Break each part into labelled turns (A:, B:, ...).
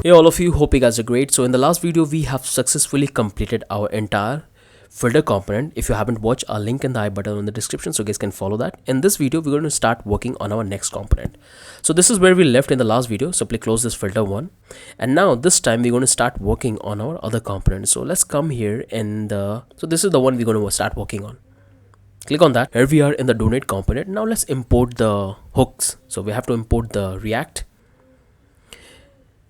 A: Hey all of you, hope you guys are great. So in the last video we have successfully completed our entire filter component. If you haven't watched, I'll link in the I button in the description so you guys can follow that. In this video we're going to start working on our next component. So this is where we left in the last video. Simply close this filter one, and now this time we're going to start working on our other component. So let's come here in the, so this is the one we're going to start working on. Click on that. Here we are in the donate component. Now let's import the hooks. So we have to import the React.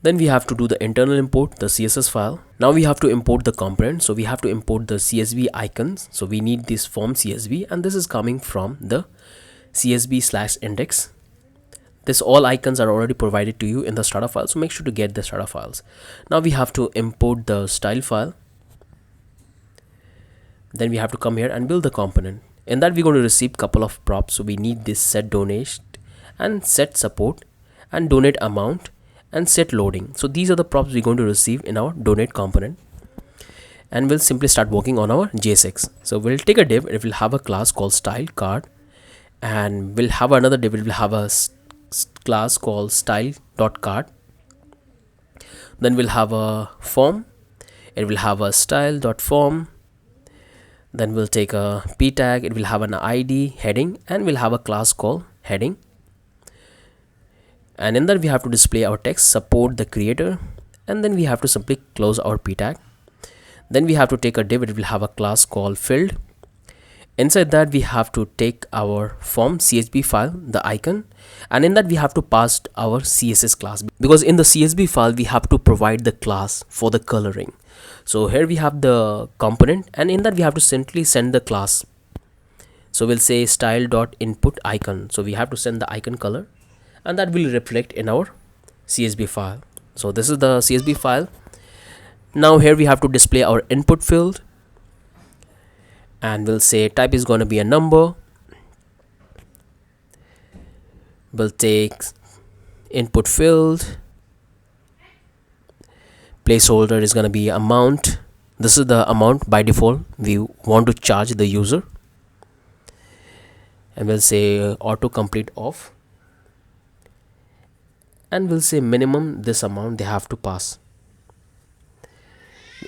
A: Then we have to do the internal import, the CSS file. Now we have to import the component. So we have to import the CSV icons. So we need this form CSV, and this is coming from the CSV/index. This all icons are already provided to you in the starter file. So make sure to get the starter files. Now we have to import the style file. Then we have to come here and build the component. In that we're going to receive couple of props. So we need this set donate and set support and donate amount and set loading. So these are the props we're going to receive in our donate component, and we'll simply start working on our JSX. So we'll take a div. It will have a class called style card, and we'll have another div. It will have a class called style.card. Then we'll have a form. It will have a style.form. Then we'll take a p tag. It will have an ID heading, and we'll have a class called heading. And in that we have to display our text, support the creator, and then we have to simply close our p tag. Then we have to take a div. It will have a class called filled. Inside that we have to take our form CSV file, the icon, and in that we have to pass our CSS class, because in the CSV file we have to provide the class for the coloring. So here we have the component, and in that we have to simply send the class. So we'll say style.input icon. So we have to send the icon color, and that will reflect in our CSV file. So this is the CSV file. Now here we have to display our input field, and we'll say type is going to be a number. We'll take input field, placeholder is going to be amount. This is the amount by default we want to charge the user, and we'll say autocomplete off, and we'll say minimum this amount they have to pass.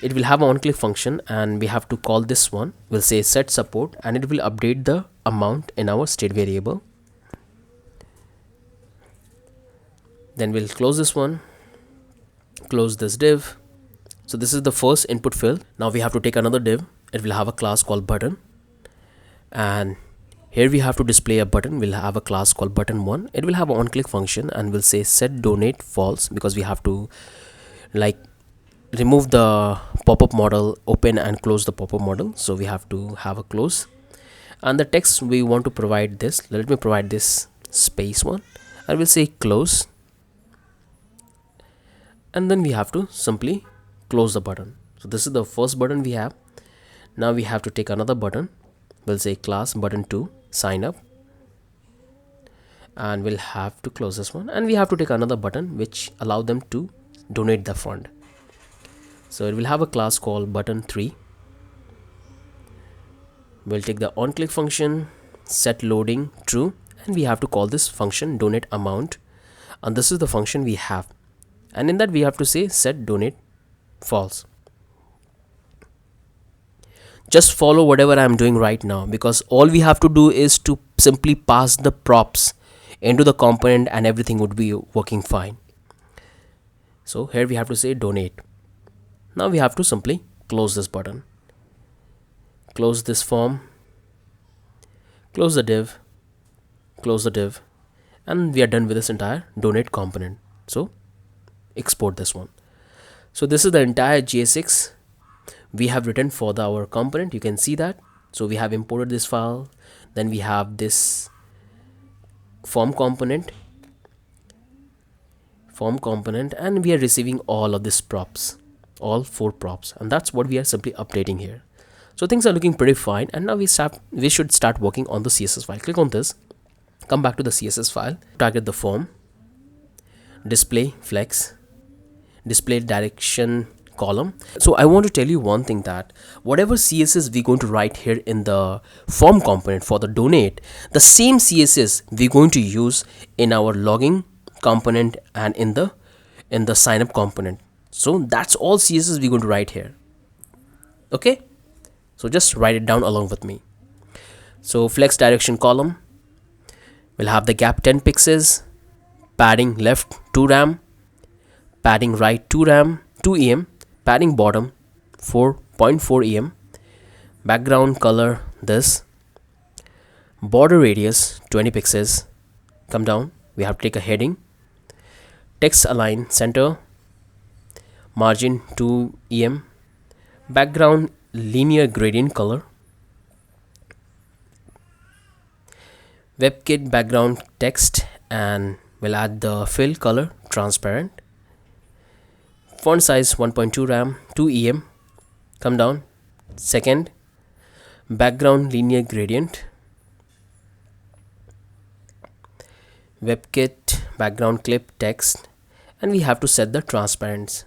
A: It will have an on-click function, and we have to call this one. We'll say set support, and it will update the amount in our state variable. Then we'll close this one, close this div. So this is the first input field. Now we have to take another div. It will have a class called button, and here we have to display a button. We'll have a class called button1. It will have an on-click function, and we'll say set donate false, because we have to like remove the pop-up model, open and close the pop-up model. So we have to have a close, and the text we want to provide this. Let me provide this space one, and we'll say close, and then we have to simply close the button. So this is the first button we have. Now we have to take another button. We'll say class button2 sign up, and we'll have to close this one, and we have to take another button which allow them to donate the fund. So it will have a class called button3. We'll take the on click function, set loading true, and we have to call this function donate amount, and this is the function we have, and in that we have to say set donate false. Just follow whatever I am doing right now, because all we have to do is to simply pass the props into the component and everything would be working fine. So here we have to say donate. Now we have to simply close this button, close this form, close the div, and we are done with this entire donate component. So export this one. So this is the entire JSX we have written for our component. You can see that. So we have imported this file, then we have this form component, and we are receiving all of these props, all 4 props, and that's what we are simply updating here. So things are looking pretty fine, and now we should start working on the CSS file. Click on this, come back to the CSS file, target the form, display flex, display direction column. So I want to tell you one thing, that whatever CSS we're going to write here in the form component for the donate, the same CSS we're going to use in our logging component and in in the sign up component. So that's all CSS we're going to write here. Okay, so just write it down along with me. So flex direction column will have the gap 10 pixels, padding left 2 rem, padding right 2 rem 2 em, padding bottom 4.4 em, background color this, border radius 20 pixels. Come down, we have to take a heading, text align center, margin 2 em, background linear gradient color, WebKit background text, and we'll add the fill color transparent, font size 1.2 rem 2 em. Come down, second, background linear gradient, WebKit background clip text, and we have to set the transparency.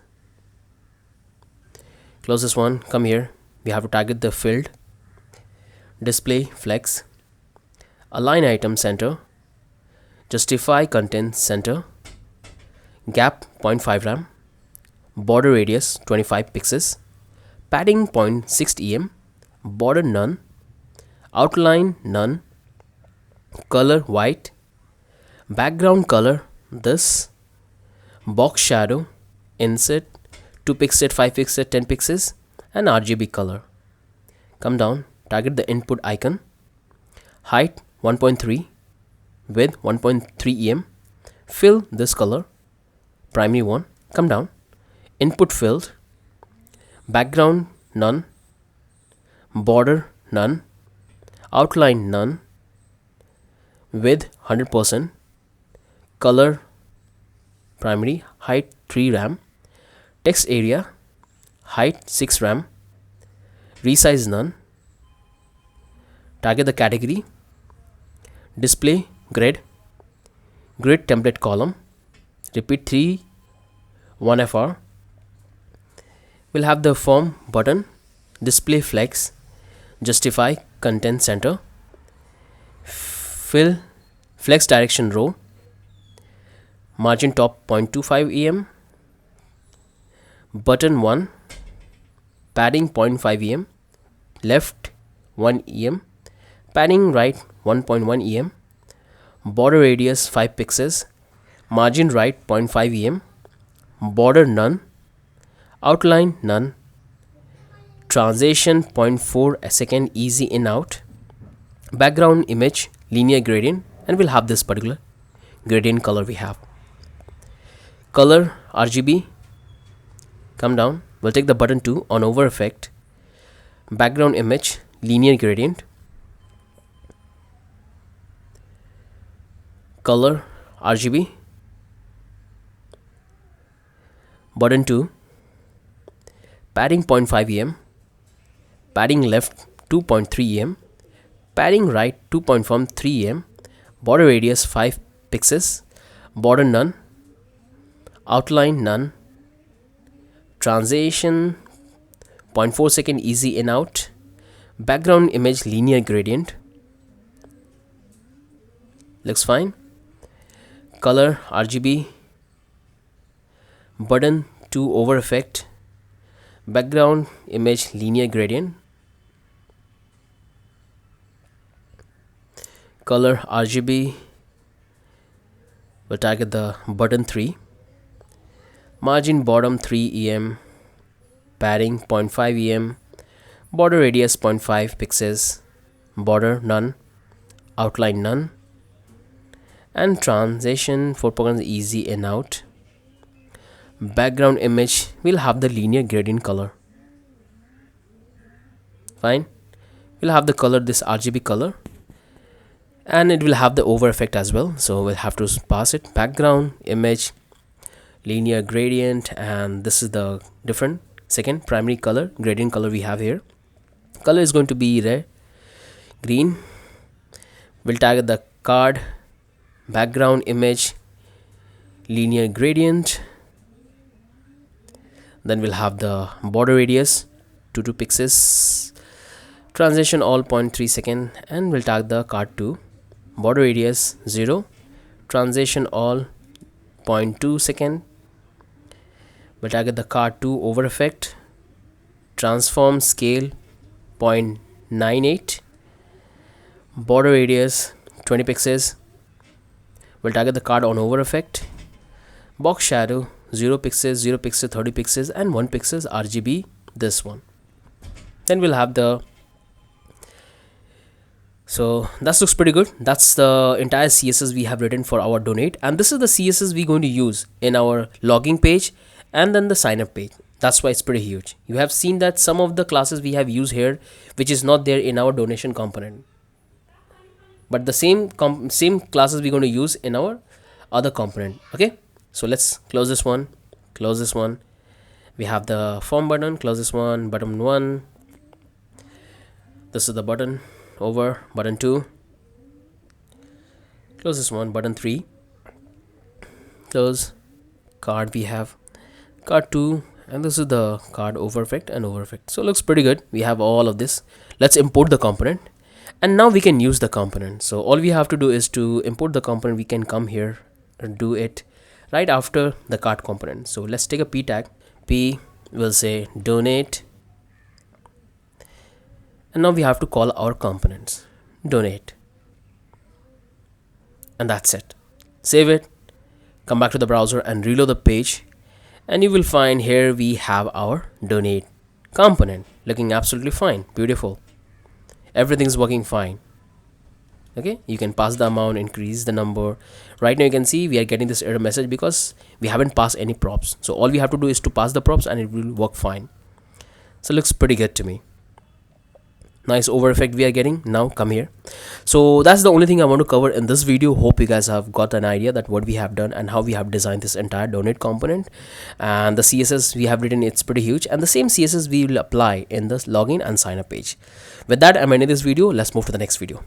A: Close this one, come here, we have to target the field, display flex, align item center, justify content center, gap 0.5 rem, border radius 25 pixels, padding 0.6 em, border none, outline none, color white, background color this, box shadow insert 2 pixels 5 pixels 10 pixels, and RGB color. Come down, target the input icon, height 1.3, width 1.3 em, fill this color, primary one. Come down, input filled, background none, border none, outline none, width 100%, color primary, height 3 rem, text area height 6 rem, resize none, target the category, display grid, grid template column, repeat 3 1FR. We'll have the form button, display flex, justify content center, fill flex direction row, margin top 0.25 em, button 1, padding 0.5 em, left 1 em, padding right 1.1 em, border radius 5 pixels, margin right 0.5 em, border none, outline none, transition 0.4 a second easy in out, background image linear gradient, and we'll have this particular gradient color we have. Color RGB, come down, we'll take the button 2 on over effect, background image linear gradient, color RGB, button 2, padding 0.5 em, padding left 2.3 em, padding right 2.3 em, border radius 5 pixels, border none, outline none, transition 0.4 second easy in out, background image linear gradient, looks fine, color RGB, button 2 over effect, background image linear gradient, color RGB, we'll target the button 3, margin bottom 3 em, padding 0.5 em, border radius 0.5 pixels, border none, outline none, and transition 4% easy in out, background image will have the linear gradient color. Fine, we'll have the color this RGB color, and it will have the over effect as well, so we'll have to pass it background image linear gradient, and this is the different second primary color gradient color we have here. Color is going to be red, green. We'll target the card, background image linear gradient, then we'll have the border radius 2 pixels, transition all 0.3 second, and we'll tag the card 2, border radius 0, transition all 0.2 second, We'll target the card to over effect, transform scale 0.98, border radius 20 pixels. We'll target the card on over effect, box shadow 0 pixels, 0 pixel, 30 pixels, and 1 pixels RGB, this one. Then we'll have the, so that looks pretty good. That's the entire CSS we have written for our donate, and this is the CSS we're going to use in our logging page and then the sign up page. That's why it's pretty huge. You have seen that some of the classes we have used here which is not there in our donation component, but the same classes we're going to use in our other component. Okay, so let's close this one, close this one. We have the form button, close this one, button 1, this is the button over, button 2, close this one, button 3, close card, we have card 2, and this is the card over effect and over effect. So it looks pretty good. We have all of this. Let's import the component, and now we can use the component. So all we have to do is to import the component. We can come here and do it right after the card component. So let's take a p tag. P will say donate, and now we have to call our components donate, and that's it. Save it, come back to the browser and reload the page, and you will find here we have our donate component looking absolutely fine, beautiful. Everything's working fine. Okay, you can pass the amount, increase the number. Right now you can see we are getting this error message because we haven't passed any props. So all we have to do is to pass the props and it will work fine. So it looks pretty good to me. Nice over effect we are getting. Now come here. So that's the only thing I want to cover in this video. Hope you guys have got an idea that what we have done and how we have designed this entire donate component, and the CSS we have written, it's pretty huge, and the same CSS we will apply in this login and sign up page. With that, I'm ending this video. Let's move to the next video.